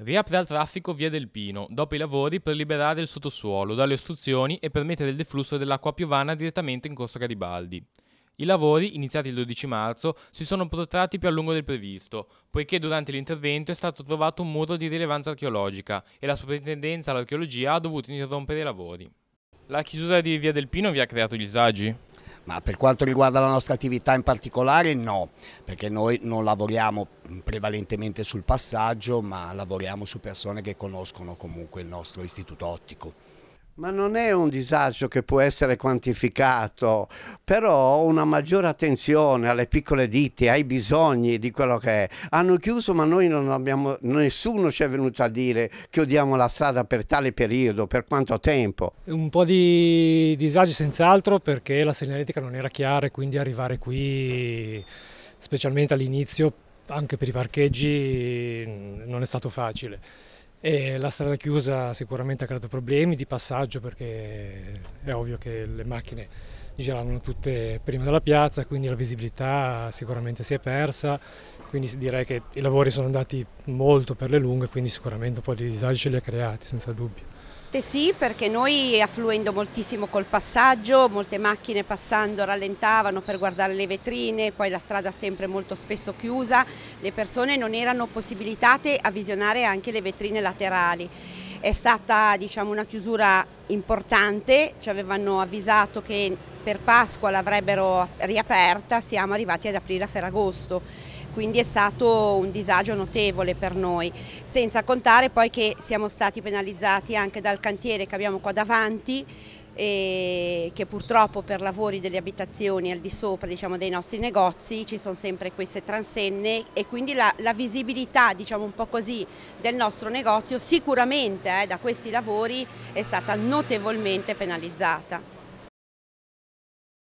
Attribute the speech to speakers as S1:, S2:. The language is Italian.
S1: Riapre al traffico via del Pino, dopo i lavori per liberare il sottosuolo dalle ostruzioni e permettere il deflusso dell'acqua piovana direttamente in Corso Garibaldi. I lavori, iniziati il 12 marzo, si sono protratti più a lungo del previsto, poiché durante l'intervento è stato trovato un muro di rilevanza archeologica e la Soprintendenza all'Archeologia ha dovuto interrompere i lavori. La chiusura di via del Pino vi ha creato disagi?
S2: Ma per quanto riguarda la nostra attività in particolare no, perché noi non lavoriamo prevalentemente sul passaggio, ma lavoriamo su persone che conoscono comunque il nostro istituto ottico.
S3: Ma non è un disagio che può essere quantificato, però una maggiore attenzione alle piccole ditte, ai bisogni di quello che è. Hanno chiuso, ma noi non abbiamo, nessuno ci è venuto a dire che chiudiamo la strada per tale periodo, per quanto tempo.
S4: Un po' di disagi senz'altro, perché la segnaletica non era chiara e quindi arrivare qui, specialmente all'inizio, anche per i parcheggi, non è stato facile. E la strada chiusa sicuramente ha creato problemi di passaggio, perché è ovvio che le macchine giravano tutte prima della piazza, quindi la visibilità sicuramente si è persa, quindi direi che i lavori sono andati molto per le lunghe, quindi sicuramente un po' di disagi ce li ha creati, senza dubbio.
S5: Sì, perché noi affluendo moltissimo col passaggio, molte macchine passando rallentavano per guardare le vetrine, poi la strada sempre molto spesso chiusa, le persone non erano possibilitate a visionare anche le vetrine laterali. È stata, diciamo, una chiusura importante, ci avevano avvisato che per Pasqua l'avrebbero riaperta, siamo arrivati ad aprire a Ferragosto. Quindi è stato un disagio notevole per noi, senza contare poi che siamo stati penalizzati anche dal cantiere che abbiamo qua davanti, e che purtroppo per lavori delle abitazioni al di sopra, diciamo, dei nostri negozi ci sono sempre queste transenne, e quindi la visibilità, diciamo un po' così, del nostro negozio sicuramente da questi lavori è stata notevolmente penalizzata.